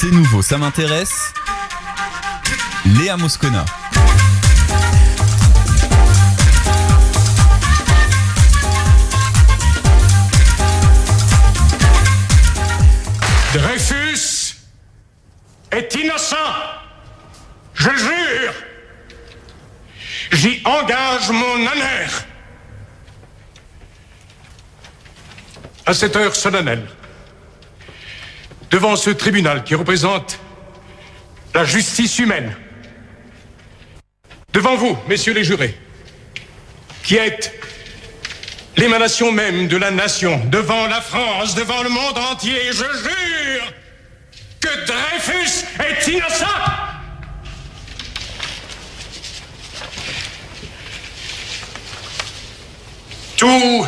C'est nouveau, ça m'intéresse. Léa Moscona. Dreyfus est innocent. Je le jure. J'y engage mon honneur. À cette heure solennelle, devant ce tribunal qui représente la justice humaine, devant vous, messieurs les jurés, qui êtes l'émanation même de la nation, devant la France, devant le monde entier, je jure que Dreyfus est innocent. Tout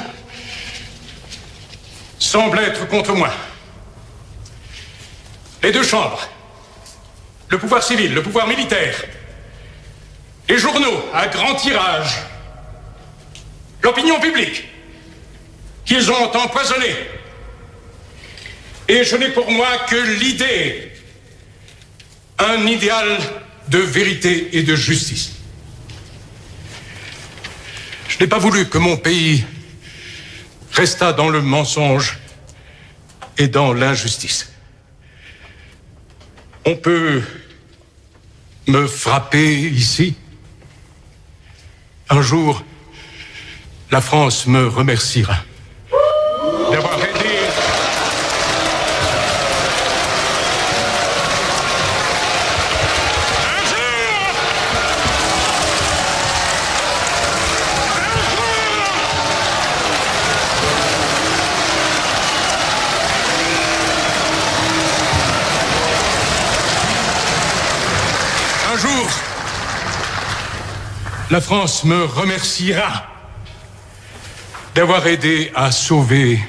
semble être contre moi. Les deux chambres, le pouvoir civil, le pouvoir militaire, les journaux à grand tirage, l'opinion publique, qu'ils ont empoisonné. Et je n'ai pour moi que l'idée, un idéal de vérité et de justice. Je n'ai pas voulu que mon pays restât dans le mensonge et dans l'injustice. On peut me frapper ici. Un jour, la France me remerciera d'avoir aidé. La France me remerciera d'avoir aidé à sauver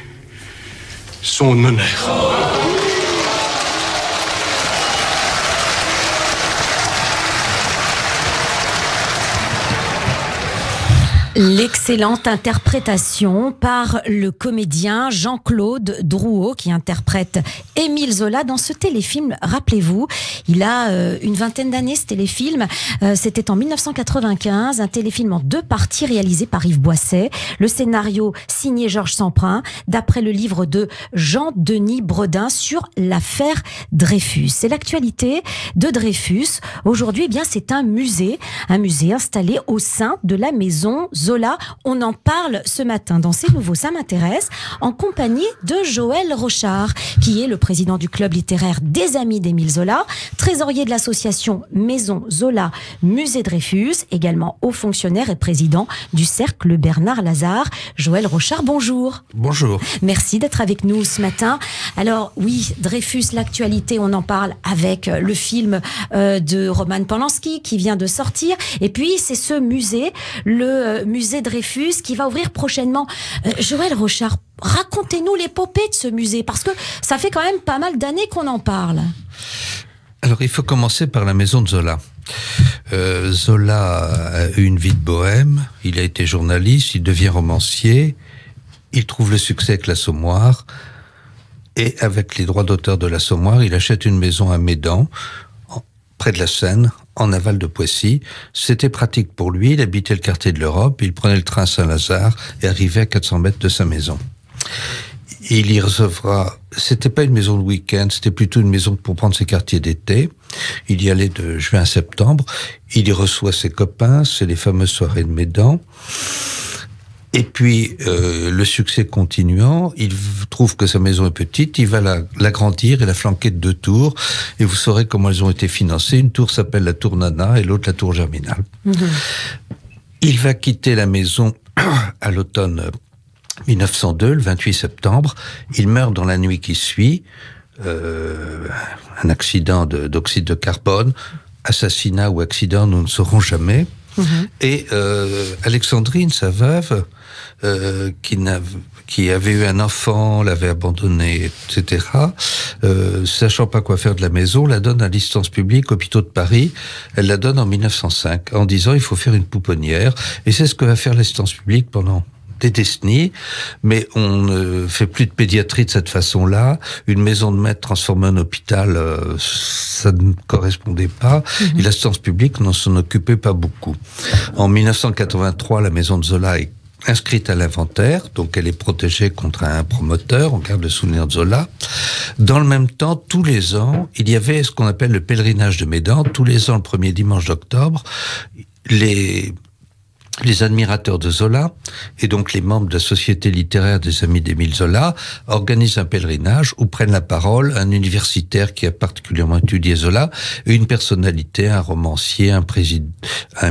son honneur. L'excellente interprétation par le comédien Jean-Claude Drouot qui interprète Émile Zola dans ce téléfilm. Rappelez-vous, il a une vingtaine d'années ce téléfilm. C'était en 1995, un téléfilm en 2 parties réalisé par Yves Boisset. Le scénario signé Georges Semprin d'après le livre de Jean-Denis Bredin sur l'affaire Dreyfus. C'est l'actualité de Dreyfus. Aujourd'hui, eh bien, c'est un musée installé au sein de la maison Zola. On en parle ce matin dans C'est nouveau, ça m'intéresse, en compagnie de Joël Rochard, qui est le président du club littéraire des Amis d'Émile Zola, trésorier de l'association Maison Zola Musée Dreyfus, également haut fonctionnaire et président du cercle Bernard Lazare. Joël Rochard, bonjour. Bonjour. Merci d'être avec nous ce matin. Alors oui, Dreyfus, l'actualité, on en parle avec le film de Roman Polanski qui vient de sortir. Et puis c'est ce musée, le musée Dreyfus, qui va ouvrir prochainement. Joël Rochard, racontez-nous l'épopée de ce musée, parce que ça fait quand même pas mal d'années qu'on en parle. Alors, il faut commencer par la maison de Zola. Zola a eu une vie de bohème, il a été journaliste, il devient romancier, il trouve le succès avec l'Assommoir, et avec les droits d'auteur de l'Assommoir, il achète une maison à Médan, près de la Seine, en aval de Poissy. C'était pratique pour lui, il habitait le quartier de l'Europe, il prenait le train Saint-Lazare et arrivait à 400 mètres de sa maison. Il y recevra, c'était pas une maison de week-end, c'était plutôt une maison pour prendre ses quartiers d'été. Il y allait de juin à septembre, il y reçoit ses copains, c'est les fameuses soirées de Médan. Et puis, le succès continuant, il trouve que sa maison est petite, il va l'agrandir et la flanquer de 2 tours, et vous saurez comment elles ont été financées. Une tour s'appelle la tour Nana et l'autre la tour Germinal. Il va quitter la maison à l'automne 1902, le 28 septembre. Il meurt dans la nuit qui suit, un accident d'oxyde de carbone, assassinat ou accident, nous ne saurons jamais. Et Alexandrine, sa veuve, qui avait eu un enfant, l'avait abandonné, etc., sachant pas quoi faire de la maison, la donne à l'assistance publique, hôpitaux de Paris. Elle la donne en 1905, en disant il faut faire une pouponnière. Et c'est ce que va faire l'assistance publique pendant des décennies, mais on ne fait plus de pédiatrie de cette façon-là. Une maison de maître transformée en hôpital, ça ne correspondait pas. Et l'assistance publique n'en s'en occupait pas beaucoup. En 1983, la maison de Zola est inscrite à l'inventaire, donc elle est protégée contre un promoteur, on garde le souvenir de Zola. Dans le même temps, tous les ans, il y avait ce qu'on appelle le pèlerinage de Médans. Tous les ans, le premier dimanche d'octobre, les admirateurs de Zola, et donc les membres de la Société littéraire des Amis d'Émile Zola, organisent un pèlerinage où prennent la parole un universitaire qui a particulièrement étudié Zola, et une personnalité, un romancier, un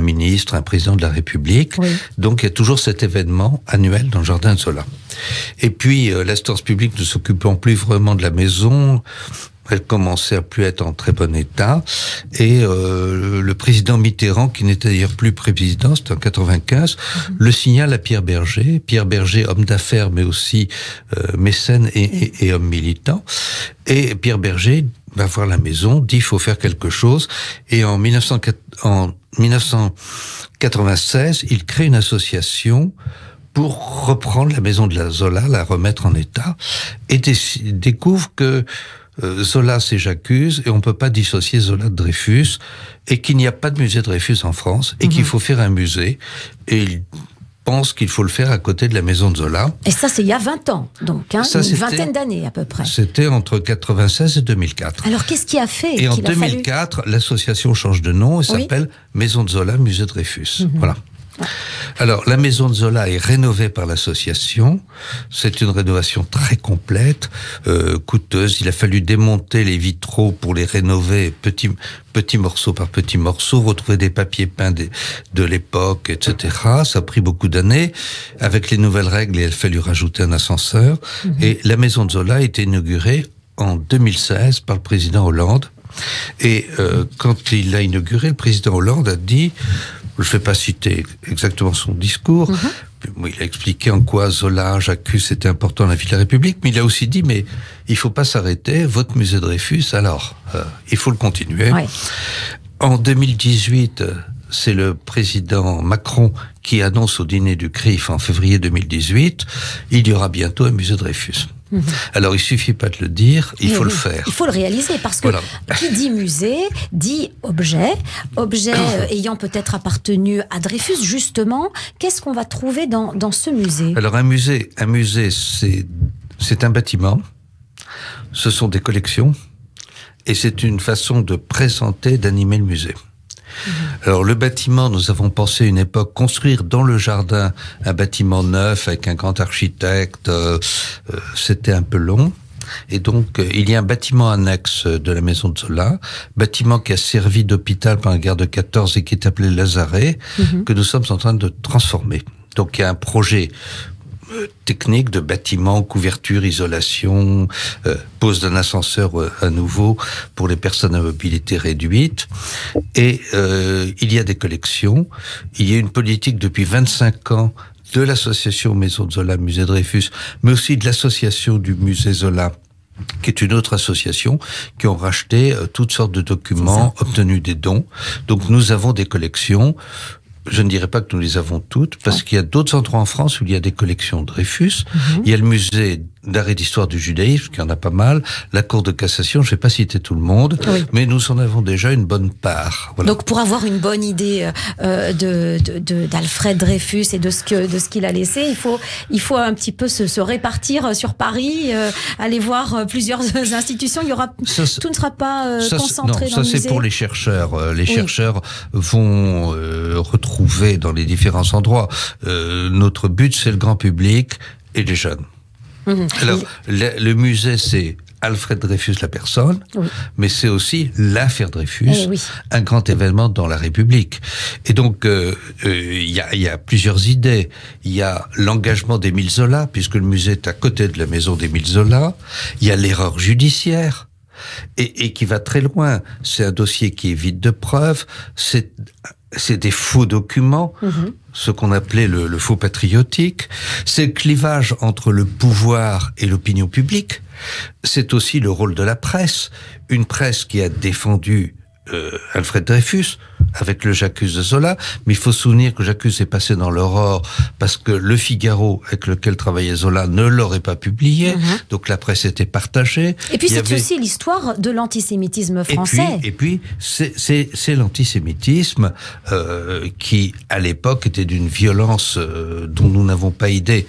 ministre, un président de la République. Oui. Donc il y a toujours cet événement annuel dans le jardin de Zola. Et puis l'assistance publique ne s'occupant plus vraiment de la maison, elle commençait à plus être en très bon état, et le président Mitterrand, qui n'était d'ailleurs plus président, c'était en 95, le signale à Pierre Berger. Pierre Berger, homme d'affaires, mais aussi mécène et homme militant. Et Pierre Berger va voir la maison, dit il faut faire quelque chose, et en 1996, il crée une association pour reprendre la maison de la Zola, la remettre en état, et découvre que Zola, c'est J'accuse, et on peut pas dissocier Zola de Dreyfus, et qu'il n'y a pas de musée Dreyfus en France, et qu'il faut faire un musée, et il pense qu'il faut le faire à côté de la maison de Zola. Et ça, c'est il y a 20 ans, donc, hein, une vingtaine d'années à peu près. C'était entre 96 et 2004. Alors, qu'est-ce qui a fait Et en 2004, l'association change de nom et s'appelle Maison de Zola, Musée Dreyfus. Voilà. Alors, la maison de Zola est rénovée par l'association. C'est une rénovation très complète, coûteuse. Il a fallu démonter les vitraux pour les rénover petit morceau par petit morceau, retrouver des papiers peints de l'époque, etc. Ça a pris beaucoup d'années. Avec les nouvelles règles, il a fallu rajouter un ascenseur. Et la maison de Zola a été inaugurée en 2016 par le président Hollande. Et quand il l'a inauguré, le président Hollande a dit... Je ne vais pas citer exactement son discours. Il a expliqué en quoi Zola, J'accuse, c'était important dans la vie de la République, mais il a aussi dit, mais il faut pas s'arrêter, votre musée Dreyfus, alors, il faut le continuer. Ouais. En 2018, c'est le président Macron qui annonce au dîner du CRIF en février 2018, il y aura bientôt un musée Dreyfus. Alors, il suffit pas de le dire, il faut le faire. Il faut le réaliser, parce que qui dit musée, dit objet ayant peut-être appartenu à Dreyfus, justement. Qu'est-ce qu'on va trouver dans ce musée? Alors, un musée, c'est un bâtiment, ce sont des collections, et c'est une façon de présenter, d'animer le musée. Alors le bâtiment, nous avons pensé une époque construire dans le jardin un bâtiment neuf avec un grand architecte, c'était un peu long. Et donc il y a un bâtiment annexe de la maison de Zola, bâtiment qui a servi d'hôpital pendant la guerre de 14 et qui est appelé Lazaret, que nous sommes en train de transformer. Donc il y a un projet technique de bâtiment, couverture, isolation, pose d'un ascenseur à nouveau pour les personnes à mobilité réduite. Et il y a des collections. Il y a une politique depuis 25 ans de l'association Maison de Zola, Musée Dreyfus, mais aussi de l'association du Musée Zola, qui est une autre association, qui ont racheté toutes sortes de documents, obtenu des dons. Donc nous avons des collections. Je ne dirais pas que nous les avons toutes, parce qu'il y a d'autres endroits en France où il y a des collections Dreyfus. Il y a le musée d'art et d'histoire du judaïsme, qui en a pas mal, la Cour de cassation, je ne vais pas citer tout le monde, mais nous en avons déjà une bonne part. Voilà. Donc pour avoir une bonne idée d'Alfred Dreyfus et de ce qu'il a laissé, il faut un petit peu se répartir sur Paris, aller voir plusieurs institutions. Tout ne sera pas concentré dans le musée. Ça c'est pour les chercheurs. Les chercheurs vont retrouver dans les différents endroits. Notre but, c'est le grand public et les jeunes. Alors, le musée, c'est Alfred Dreyfus, la personne, mais c'est aussi l'affaire Dreyfus, un grand événement dans la République. Et donc, il y a plusieurs idées. Il y a l'engagement d'Émile Zola, puisque le musée est à côté de la maison d'Émile Zola. Il y a l'erreur judiciaire, et qui va très loin. C'est un dossier qui est vide de preuves, c'est des faux documents, ce qu'on appelait le faux patriotique. C'est le clivage entre le pouvoir et l'opinion publique. C'est aussi le rôle de la presse. Une presse qui a défendu Alfred Dreyfus, avec le J'accuse de Zola, mais il faut se souvenir que J'accuse est passé dans l'Aurore parce que Le Figaro, avec lequel travaillait Zola, ne l'aurait pas publié, donc la presse était partagée. Et puis c'est aussi l'histoire de l'antisémitisme français. Et puis c'est l'antisémitisme qui, à l'époque, était d'une violence dont nous n'avons pas idée.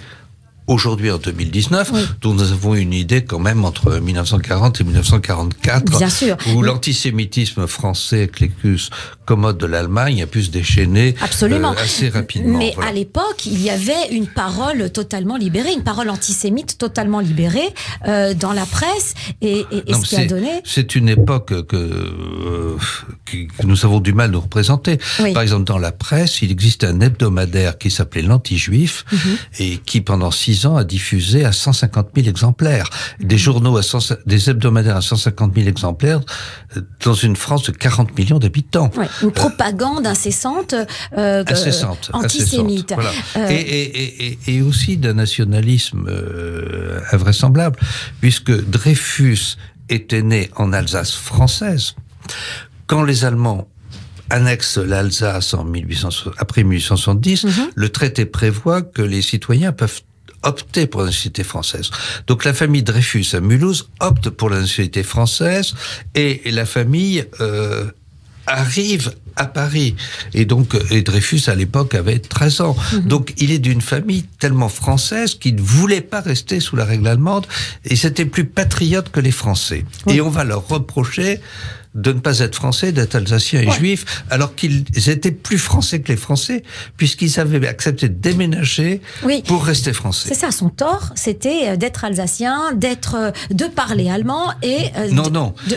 Aujourd'hui, en 2019, dont nous avons une idée quand même entre 1940 et 1944, bien sûr, où l'antisémitisme français, avec l'écus commode de l'Allemagne, a pu se déchaîner assez rapidement. Mais à l'époque, il y avait une parole totalement libérée, une parole antisémite totalement libérée dans la presse, et ce qui a donné... C'est une époque que nous avons du mal à nous représenter. Par exemple, dans la presse, il existe un hebdomadaire qui s'appelait l'Anti-Juif, et qui, pendant 6 ans, a diffusé à 150 000 exemplaires. Des journaux, des hebdomadaires à 150 000 exemplaires, dans une France de 40 millions d'habitants. Une propagande incessante, antisémite. Voilà. Et aussi d'un nationalisme invraisemblable, puisque Dreyfus était né en Alsace française. Quand les Allemands annexent l'Alsace après 1870, le traité prévoit que les citoyens peuvent opter pour la nationalité française. Donc la famille Dreyfus à Mulhouse opte pour la nationalité française, et la famille arrive à Paris. Et donc, Dreyfus, à l'époque, avait 13 ans. Donc, il est d'une famille tellement française qu'il ne voulait pas rester sous la règle allemande, et c'était plus patriote que les Français. Et on va leur reprocher de ne pas être français, d'être alsaciens et juifs, alors qu'ils étaient plus français que les Français, puisqu'ils avaient accepté de déménager pour rester français. C'est ça, son tort, c'était d'être alsacien, de parler allemand et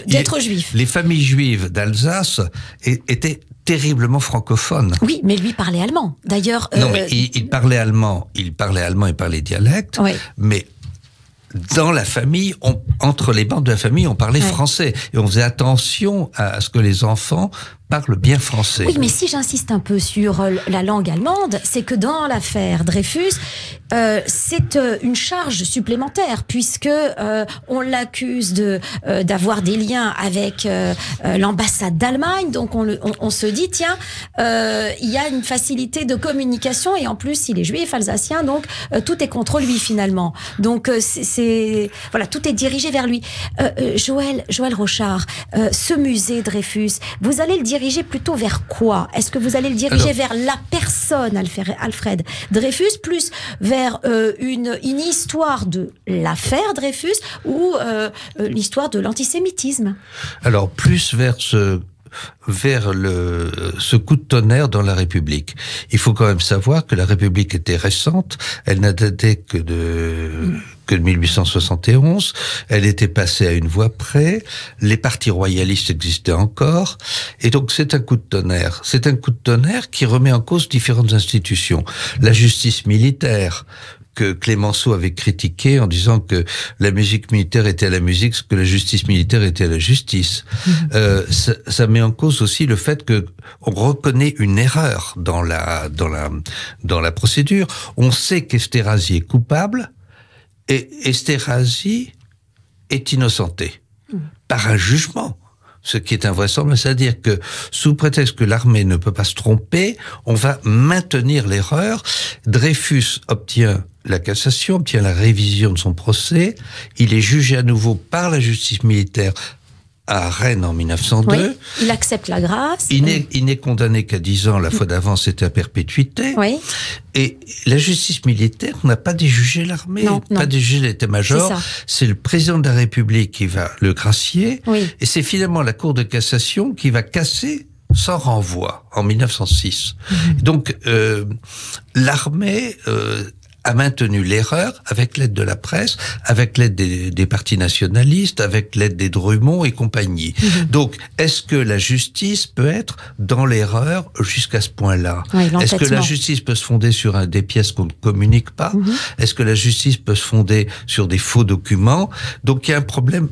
d'être juif. Les familles juives d'Alsace étaient terriblement francophones. Oui, mais lui parlait allemand. D'ailleurs... Non, mais il parlait allemand, il parlait dialecte, mais... Dans la famille, entre les bandes de la famille, on parlait français. Et on faisait attention à ce que les enfants parlent bien français. Oui, mais si j'insiste un peu sur la langue allemande, c'est que dans l'affaire Dreyfus, c'est une charge supplémentaire, puisque on l'accuse d'avoir des liens avec l'ambassade d'Allemagne. Donc on se dit, tiens, il y a une facilité de communication, et en plus il est juif, alsacien, donc tout est contre lui finalement. Donc voilà, tout est dirigé vers lui. Joël Rochard, ce musée Dreyfus, vous allez le diriger plutôt vers quoi? Est-ce que vous allez le diriger vers la personne Alfred Dreyfus, plus vers une histoire de l'affaire Dreyfus, ou l'histoire de l'antisémitisme? Alors, plus vers ce coup de tonnerre dans la République. Il faut quand même savoir que la République était récente, elle n'a daté que de 1871, elle était passée à une voix près, les partis royalistes existaient encore, et donc c'est un coup de tonnerre. C'est un coup de tonnerre qui remet en cause différentes institutions. La justice militaire, que Clémenceau avait critiqué en disant que la musique militaire était à la musique, ce que la justice militaire était à la justice. Ça met en cause aussi le fait que on reconnaît une erreur dans la procédure. On sait qu'Esterhazy est coupable, et Esterhazy est innocenté par un jugement. Ce qui est invraisemblable, c'est-à-dire que sous prétexte que l'armée ne peut pas se tromper, on va maintenir l'erreur. Dreyfus obtient la cassation, obtient la révision de son procès. Il est jugé à nouveau par la justice militaire à Rennes en 1902. Oui, il accepte la grâce. Il n'est condamné qu'à 10 ans. La fois d'avant, c'était à perpétuité. Oui. Et la justice militaire n'a pas déjugé l'armée, pas déjugé l'état-major. C'est le président de la République qui va le gracier. Oui. Et c'est finalement la Cour de cassation qui va casser sans renvoi en 1906. Donc, l'armée a maintenu l'erreur avec l'aide de la presse, avec l'aide des partis nationalistes, avec l'aide des Drummond et compagnie. Donc, est-ce que la justice peut être dans l'erreur jusqu'à ce point-là? Est-ce que la justice peut se fonder sur des pièces qu'on ne communique pas? Est-ce que la justice peut se fonder sur des faux documents? Donc, il y a un problème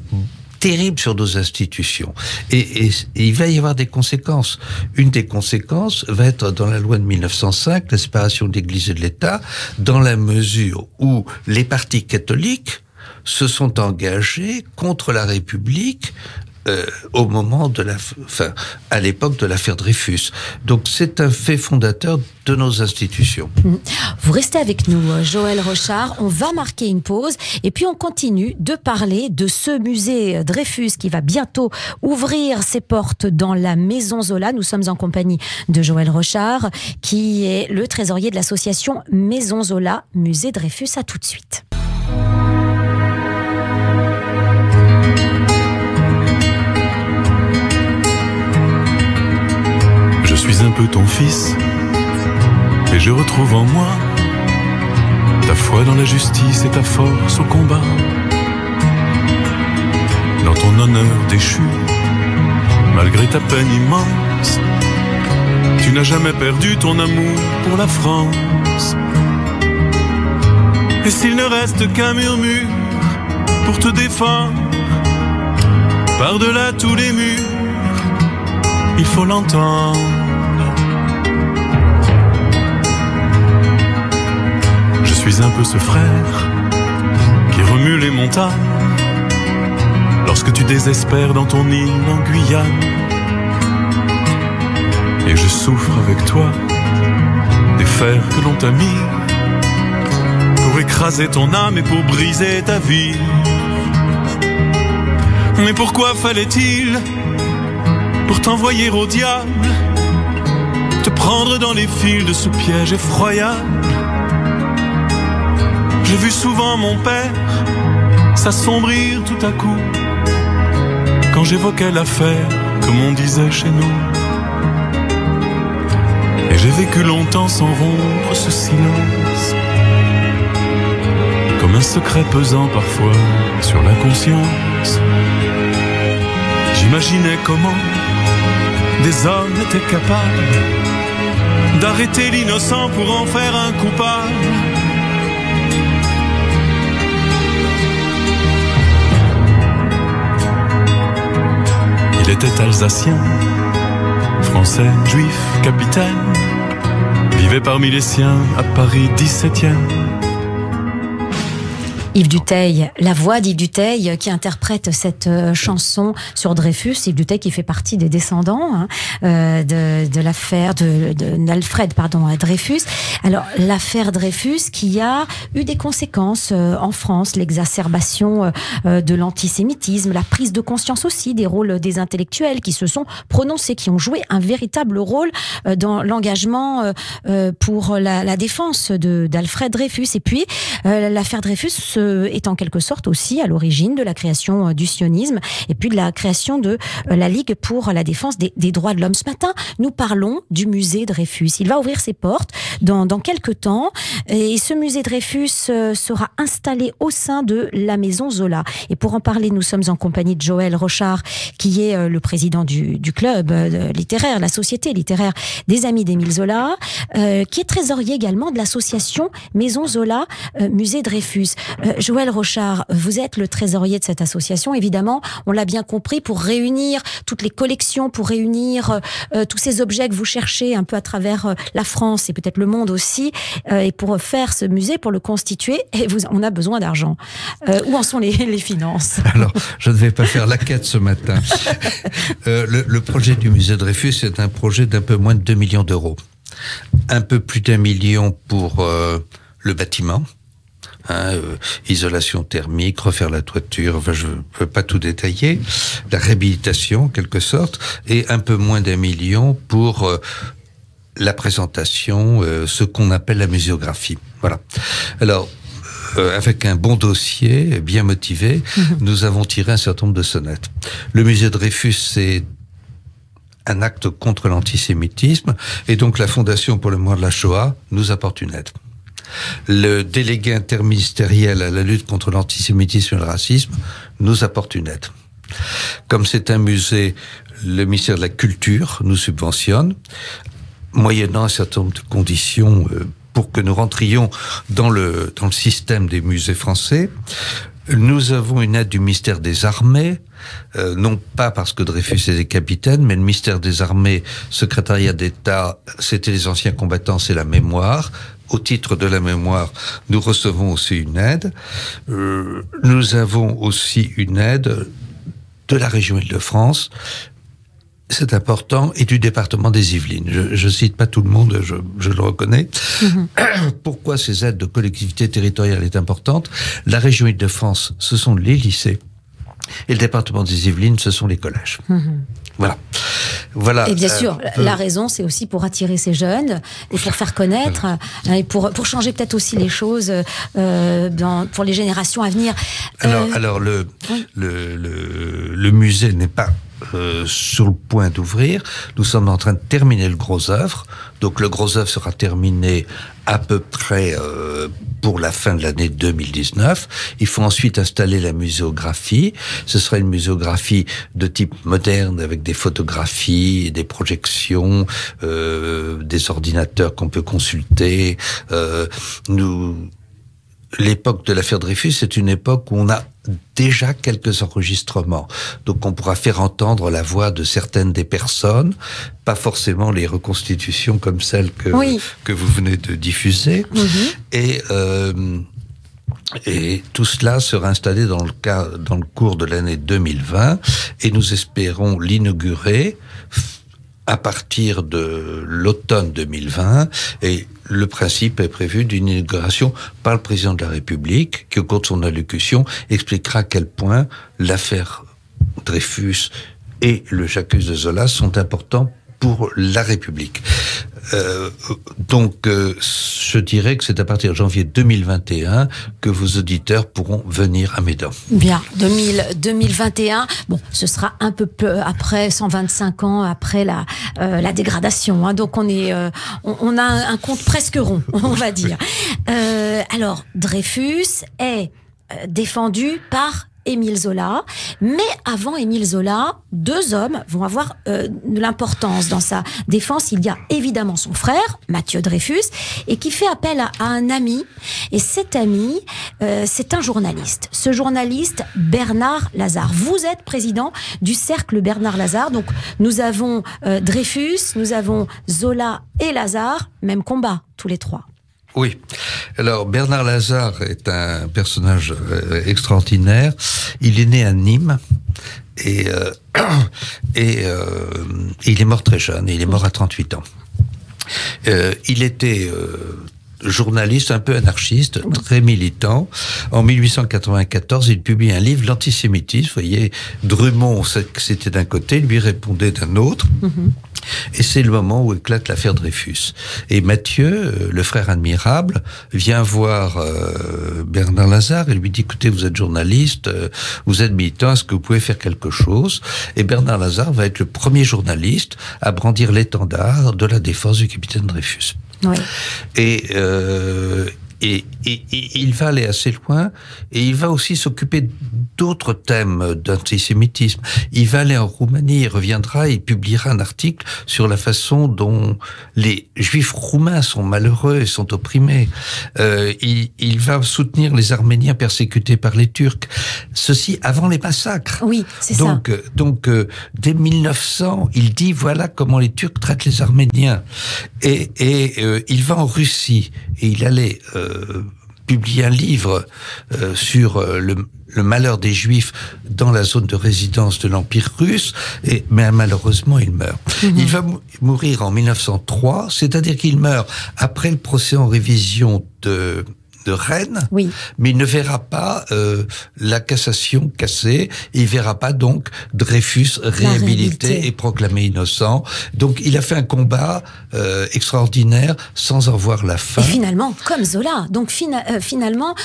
terrible sur nos institutions. Et il va y avoir des conséquences. Une des conséquences va être dans la loi de 1905, la séparation de l'Église et de l'État, dans la mesure où les partis catholiques se sont engagés contre la République au moment à l'époque de l'affaire Dreyfus. Donc c'est un fait fondateur de nos institutions. Vous restez avec nous, Joël Rochard. On va marquer une pause et puis on continue de parler de ce musée Dreyfus qui va bientôt ouvrir ses portes dans la Maison Zola. Nous sommes en compagnie de Joël Rochard, qui est le trésorier de l'association Maison Zola, Musée Dreyfus. À tout de suite. Je suis un peu ton fils, et je retrouve en moi ta foi dans la justice et ta force au combat. Dans ton honneur déchu, malgré ta peine immense, tu n'as jamais perdu ton amour pour la France. Et s'il ne reste qu'un murmure pour te défendre, par-delà tous les murs, il faut l'entendre. Je suis un peu ce frère qui remue les montagnes lorsque tu désespères dans ton île en Guyane. Et je souffre avec toi des fers que l'on t'a mis pour écraser ton âme et pour briser ta vie. Mais pourquoi fallait-il, pour t'envoyer au diable, te prendre dans les fils de ce piège effroyable? J'ai vu souvent mon père s'assombrir tout à coup quand j'évoquais l'affaire, comme on disait chez nous. Et j'ai vécu longtemps sans rompre ce silence, comme un secret pesant parfois sur la conscience. J'imaginais comment des hommes étaient capables d'arrêter l'innocent pour en faire un coupable. Il était alsacien, français, juif, capitaine, vivait parmi les siens à Paris 17e. Yves Dutheil, la voix d'Yves Dutheil qui interprète cette chanson sur Dreyfus. Yves Dutheil qui fait partie des descendants de l'affaire d'Alfred Dreyfus. Alors l'affaire Dreyfus qui a eu des conséquences en France, l'exacerbation de l'antisémitisme, la prise de conscience aussi des rôles des intellectuels qui se sont prononcés, qui ont joué un véritable rôle dans l'engagement pour la défense d'Alfred Dreyfus. Et puis l'affaire Dreyfus est en quelque sorte aussi à l'origine de la création du sionisme et puis de la création de la Ligue pour la défense des droits de l'homme. Ce matin, nous parlons du musée Dreyfus. Il va ouvrir ses portes dans quelques temps et ce musée Dreyfus sera installé au sein de la Maison Zola. Et pour en parler, nous sommes en compagnie de Joël Rochard, qui est le président du club littéraire, la société littéraire des Amis d'Émile Zola, qui est trésorier également de l'association Maison Zola, Musée Dreyfus. Joël Rochard, vous êtes le trésorier de cette association, évidemment, on l'a bien compris, pour réunir toutes les collections, pour réunir tous ces objets que vous cherchez un peu à travers la France et peut-être le monde aussi, et pour faire ce musée, pour le constituer, et on a besoin d'argent. Où en sont les finances? Alors, je ne vais pas faire la quête ce matin. Le projet du musée Dreyfus est un projet d'un peu moins de 2 millions d'euros. Un peu plus d'1 million pour le bâtiment. Isolation thermique, refaire la toiture, enfin je ne peux pas tout détailler, la réhabilitation en quelque sorte, et un peu moins d'1 million pour la présentation, ce qu'on appelle la muséographie. Voilà. Alors, avec un bon dossier, bien motivé, nous avons tiré un certain nombre de sonnettes. Le musée Dreyfus, c'est un acte contre l'antisémitisme, et donc la Fondation pour le mémoire de la Shoah nous apporte une aide. Le délégué interministériel à la lutte contre l'antisémitisme et le racisme nous apporte une aide. Comme c'est un musée, le ministère de la Culture nous subventionne, moyennant un certain nombre de conditions pour que nous rentrions dans le système des musées français. Nous avons une aide du ministère des Armées, non pas parce que Dreyfus était capitaine, mais le ministère des Armées, secrétariat d'État, c'était les anciens combattants, c'est la mémoire. Au titre de la mémoire, nous recevons aussi une aide. Nous avons aussi une aide de la région Île-de-France, c'est important, et du département des Yvelines. Je cite pas tout le monde, je le reconnais. Pourquoi ces aides de collectivité territoriale est importante? La région Île-de-France, ce sont les lycées, et le département des Yvelines, ce sont les collèges. Voilà. Et bien sûr, la raison, c'est aussi pour attirer ces jeunes et pour faire connaître et pour changer peut-être aussi les choses pour les générations à venir. Alors le musée n'est pas sur le point d'ouvrir. Nous sommes en train de terminer le gros œuvre. Donc le gros œuvre sera terminé à peu près pour la fin de l'année 2019. Il faut ensuite installer la muséographie. Ce sera une muséographie de type moderne avec des photographies, des projections, des ordinateurs qu'on peut consulter. L'époque de l'affaire Dreyfus, c'est une époque où on a déjà quelques enregistrements. Donc on pourra faire entendre la voix de certaines des personnes, pas forcément les reconstitutions comme celles que vous venez de diffuser. Et tout cela sera installé dans le cours de l'année 2020, et nous espérons l'inaugurer à partir de l'automne 2020, et le principe est prévu d'une inauguration par le président de la République, qui au cours de son allocution expliquera à quel point l'affaire Dreyfus et le J'accuse de Zola sont importants pour la République. Donc, je dirais que c'est à partir de janvier 2021 que vos auditeurs pourront venir à Médan. Bien, 2021. Bon, ce sera un peu après, 125 ans après la dégradation. Hein, donc, on a un compte presque rond, on va dire. Alors, Dreyfus est défendu par Émile Zola, mais avant Émile Zola, deux hommes vont avoir de l'importance dans sa défense. Il y a évidemment son frère, Mathieu Dreyfus, et qui fait appel à un ami, et cet ami, c'est un journaliste. Ce journaliste, Bernard Lazare. Vous êtes président du cercle Bernard Lazare, donc nous avons Dreyfus, nous avons Zola et Lazare, même combat, tous les trois. Oui. Alors, Bernard Lazare est un personnage extraordinaire. Il est né à Nîmes et il est mort très jeune. Il est mort à 38 ans. Il était journaliste, un peu anarchiste, très militant. En 1894, il publie un livre, L'antisémitisme. Vous voyez, Drummond, c'était d'un côté, lui répondait d'un autre. Et c'est le moment où éclate l'affaire Dreyfus. Et Mathieu, le frère admirable, vient voir Bernard Lazare et lui dit, écoutez, vous êtes journaliste, vous êtes militant, est-ce que vous pouvez faire quelque chose? Et Bernard Lazare va être le premier journaliste à brandir l'étendard de la défense du capitaine Dreyfus. Oui. Et il va aller assez loin, et il va aussi s'occuper d'autres thèmes d'antisémitisme. Il va aller en Roumanie, il reviendra, il publiera un article sur la façon dont les juifs roumains sont malheureux et sont opprimés. Il va soutenir les Arméniens persécutés par les Turcs. Ceci avant les massacres. Oui, c'est ça. Donc, dès 1900, il dit voilà comment les Turcs traitent les Arméniens. Et il va en Russie, et il allait publier un livre sur le malheur des Juifs dans la zone de résidence de l'Empire russe, mais malheureusement il meurt. Il va mourir en 1903, c'est-à-dire qu'il meurt après le procès en révision de Rennes, oui. Mais il ne verra pas la cassation cassée, il verra pas donc Dreyfus réhabilité et proclamé innocent. Donc il a fait un combat extraordinaire sans en voir la fin. Et finalement, comme Zola. Donc finalement,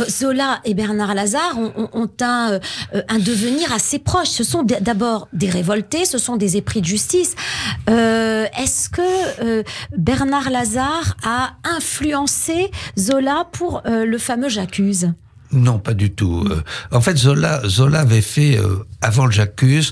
Zola et Bernard Lazare ont un devenir assez proche. Ce sont d'abord des révoltés, ce sont des épris de justice. Est-ce que Bernard Lazare a influencé Zola pour le fameux J'accuse? Non, pas du tout. En fait, Zola avait fait, avant le J'accuse,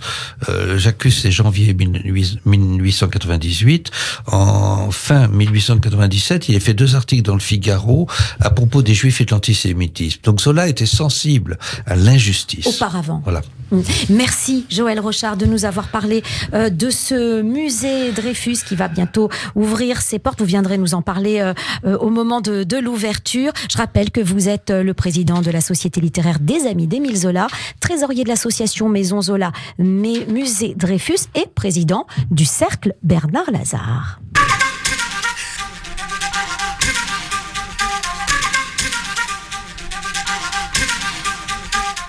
J'accuse c'est janvier 1898, en fin 1897, il a fait 2 articles dans le Figaro à propos des Juifs et de l'antisémitisme. Donc Zola était sensible à l'injustice. Auparavant. Voilà. Merci Joël Rochard de nous avoir parlé de ce musée Dreyfus qui va bientôt ouvrir ses portes. Vous viendrez nous en parler au moment de l'ouverture. Je rappelle que vous êtes le président de la Société littéraire des Amis d'Émile Zola, trésorier de l'association Maison Zola, musée Dreyfus et président du Cercle Bernard Lazare.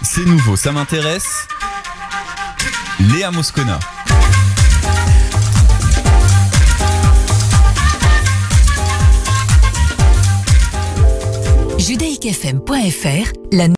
C'est nouveau, ça m'intéresse. Léa Moscona. judaicfm.fr, la